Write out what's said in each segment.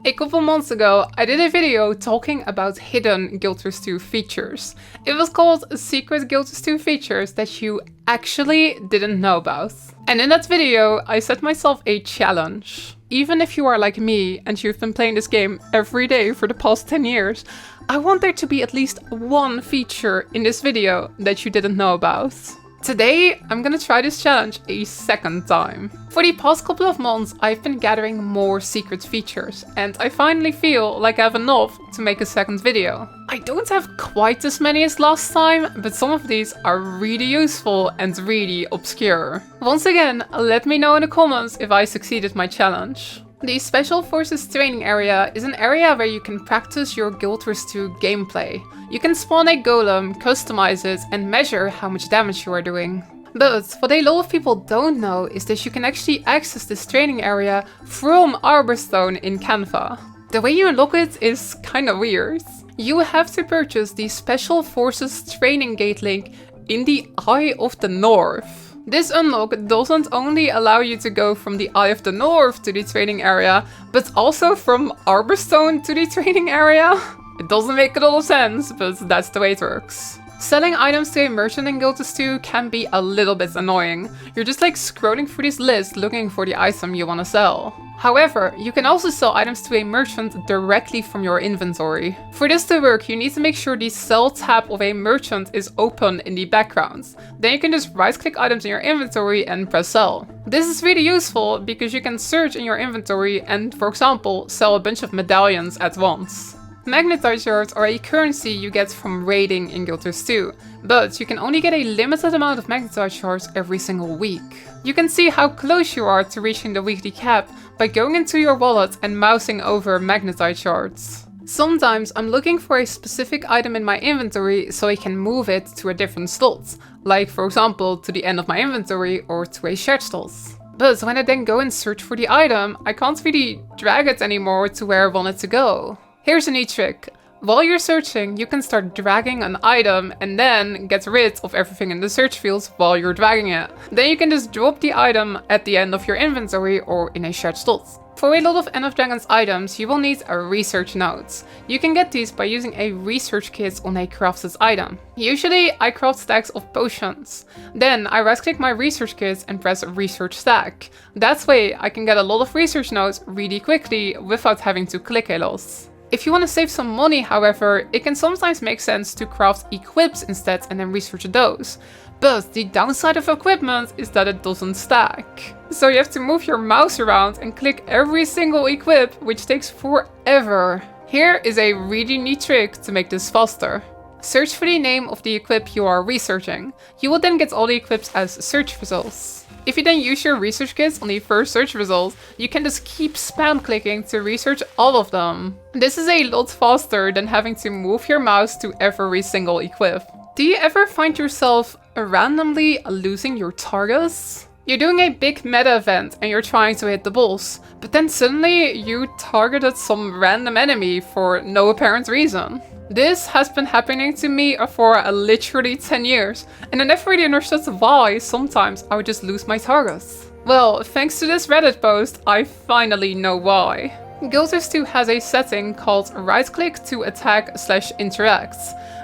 A couple months ago, I did a video talking about hidden Guild Wars 2 features. It was called Secret GW2 Features that you actually didn't know about. And in that video, I set myself a challenge. Even if you are like me and you've been playing this game every day for the past 10 years, I want there to be at least one feature in this video that you didn't know about. Today, I'm gonna try this challenge a second time. For the past couple of months, I've been gathering more secret features, and I finally feel like I have enough to make a second video. I don't have quite as many as last time, but some of these are really useful and really obscure. Once again, let me know in the comments if I succeeded my challenge. The Special Forces training area is an area where you can practice your Guild Wars 2 gameplay. You can spawn a golem, customize it, and measure how much damage you are doing. But what a lot of people don't know is that you can actually access this training area from Arborstone in Canva. The way you unlock it is kinda weird. You have to purchase the Special Forces training gate link in the Eye of the North. This unlock doesn't only allow you to go from the Eye of the North to the training area, but also from Arborstone to the training area. It doesn't make a lot of sense, but that's the way it works. Selling items to a merchant in Guild Wars 2 can be a little bit annoying. You're just like scrolling through this list looking for the item you want to sell. However, you can also sell items to a merchant directly from your inventory. For this to work, you need to make sure the sell tab of a merchant is open in the background. Then you can just right-click items in your inventory and press sell. This is really useful because you can search in your inventory and, for example, sell a bunch of medallions at once. Magnetite shards are a currency you get from raiding in Guild Wars 2, but you can only get a limited amount of Magnetite shards every single week. You can see how close you are to reaching the weekly cap by going into your wallet and mousing over Magnetite shards. Sometimes I'm looking for a specific item in my inventory so I can move it to a different slot, like for example to the end of my inventory or to a shared slot. But when I then go and search for the item, I can't really drag it anymore to where I want it to go. Here's a neat trick. While you're searching, you can start dragging an item and then get rid of everything in the search field while you're dragging it. Then you can just drop the item at the end of your inventory or in a shared slot. For a lot of End of Dragons items, you will need a research node. You can get these by using a research kit on a crafted item. Usually, I craft stacks of potions. Then I right-click my research kit and press research stack. That way, I can get a lot of research nodes really quickly without having to click a lot. If you want to save some money, however, it can sometimes make sense to craft equips instead and then research those. But the downside of equipment is that it doesn't stack. So you have to move your mouse around and click every single equip, which takes forever. Here is a really neat trick to make this faster. Search for the name of the equip you are researching. You will then get all the equips as search results. If you then use your research kits on the first search result, you can just keep spam clicking to research all of them. This is a lot faster than having to move your mouse to every single equip. Do you ever find yourself randomly losing your targets? You're doing a big meta event and you're trying to hit the boss, but then suddenly you targeted some random enemy for no apparent reason. This has been happening to me for literally 10 years, and I never really understood why sometimes I would just lose my targets. Well, thanks to this Reddit post, I finally know why. Guild Wars 2 has a setting called right-click to attack/interact.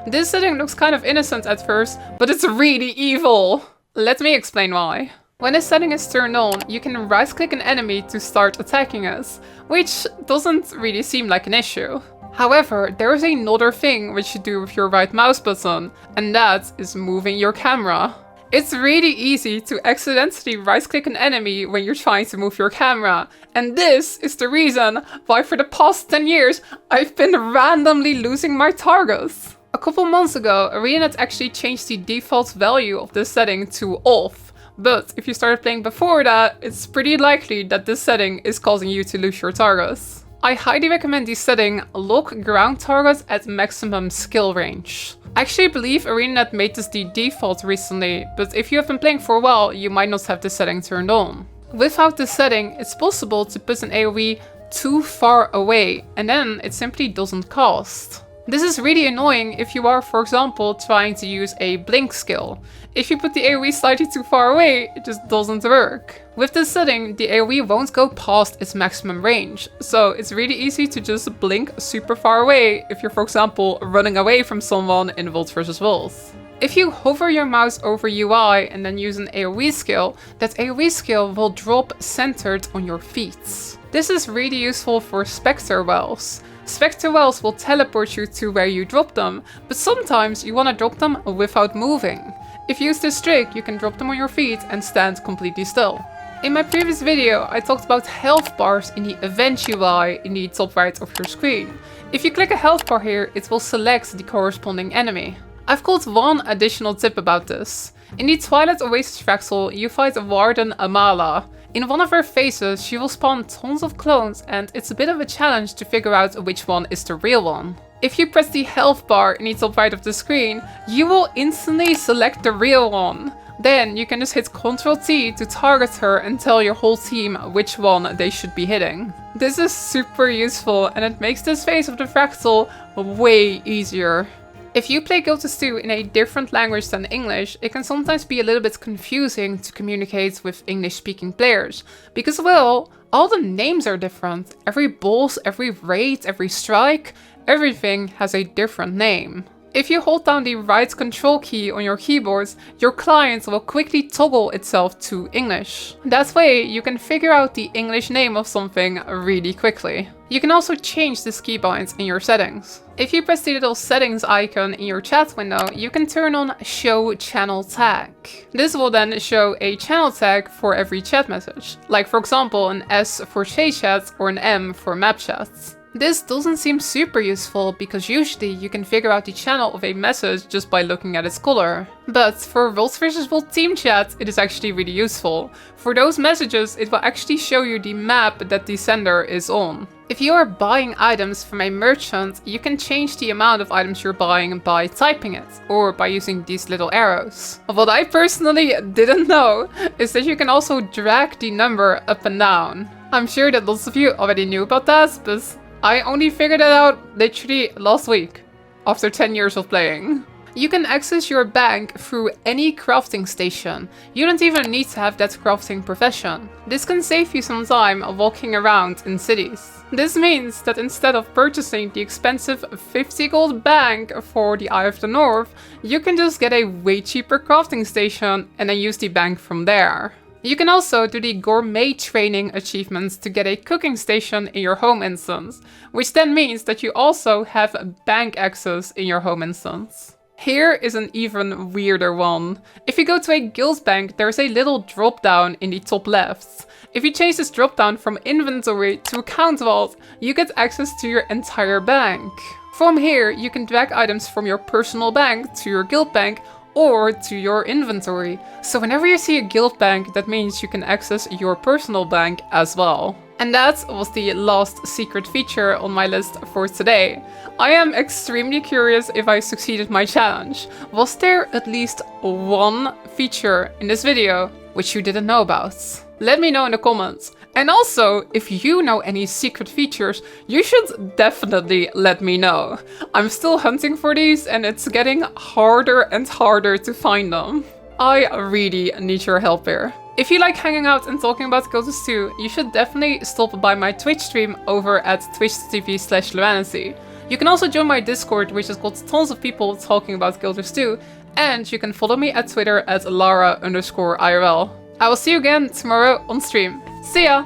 This setting looks kind of innocent at first, but it's really evil. Let me explain why. When this setting is turned on, you can right-click an enemy to start attacking us, which doesn't really seem like an issue. However, there is another thing which you do with your right mouse button, and that is moving your camera. It's really easy to accidentally right-click an enemy when you're trying to move your camera, and this is the reason why for the past 10 years I've been randomly losing my targets. A couple months ago, ArenaNet actually changed the default value of this setting to off, but if you started playing before that, it's pretty likely that this setting is causing you to lose your targets. I highly recommend the setting lock ground targets at maximum skill range. I actually believe ArenaNet made this the default recently, but if you have been playing for a while, you might not have this setting turned on. Without this setting, it's possible to put an AoE too far away, and then it simply doesn't cast. This is really annoying if you are, for example, trying to use a blink skill. If you put the AoE slightly too far away, it just doesn't work. With this setting, the AoE won't go past its maximum range, so it's really easy to just blink super far away if you're, for example, running away from someone in Wolves vs. Wolves. If you hover your mouse over UI and then use an AoE skill, that AoE skill will drop centered on your feet. This is really useful for Spectre Wells. Spectre Wells will teleport you to where you drop them, but sometimes you want to drop them without moving. If you use this trick, you can drop them on your feet and stand completely still. In my previous video, I talked about health bars in the event UI in the top right of your screen. If you click a health bar here, it will select the corresponding enemy. I've got one additional tip about this. In the Twilight Oasis fractal, you fight Warden Amala. In one of her phases, she will spawn tons of clones, and it's a bit of a challenge to figure out which one is the real one. If you press the health bar in the top right of the screen, you will instantly select the real one. Then you can just hit Ctrl T to target her and tell your whole team which one they should be hitting. This is super useful and it makes this phase of the fractal way easier. If you play Guilty 2 in a different language than English, it can sometimes be a little bit confusing to communicate with English-speaking players. Because, well, all the names are different. Every boss, every raid, every strike, everything has a different name. If you hold down the right control key on your keyboard, your client will quickly toggle itself to English. That way, you can figure out the English name of something really quickly. You can also change this keybind in your settings. If you press the little settings icon in your chat window, you can turn on Show Channel Tag. This will then show a channel tag for every chat message, like for example an S for Shade Chat or an M for Map Chat. This doesn't seem super useful because usually you can figure out the channel of a message just by looking at its color. But for Wolves vs. Wolves team chat, it is actually really useful. For those messages, it will actually show you the map that the sender is on. If you are buying items from a merchant, you can change the amount of items you're buying by typing it, or by using these little arrows. What I personally didn't know is that you can also drag the number up and down. I'm sure that lots of you already knew about that, but I only figured it out literally last week, after 10 years of playing. You can access your bank through any crafting station. You don't even need to have that crafting profession. This can save you some time walking around in cities. This means that instead of purchasing the expensive 50 gold bank for the Eye of the North, you can just get a way cheaper crafting station and then use the bank from there. You can also do the gourmet training achievements to get a cooking station in your home instance, which then means that you also have bank access in your home instance. Here is an even weirder one. If you go to a guild bank, there's a little drop down in the top left. If you change this drop down from inventory to account vault, you get access to your entire bank. From here, you can drag items from your personal bank to your guild bank or to your inventory. So whenever you see a guild bank, that means you can access your personal bank as well. And that was the last secret feature on my list for today. I am extremely curious if I succeeded my challenge. Was there at least one feature in this video which you didn't know about? Let me know in the comments. And also, if you know any secret features, you should definitely let me know. I'm still hunting for these and it's getting harder and harder to find them. I really need your help here. If you like hanging out and talking about Guilty 2, you should definitely stop by my Twitch stream over at twitch.tv/Luanity. You can also join my Discord, which has got tons of people talking about Guilty 2, and you can follow me at Twitter at Lara_IRL. I will see you again tomorrow on stream. See ya!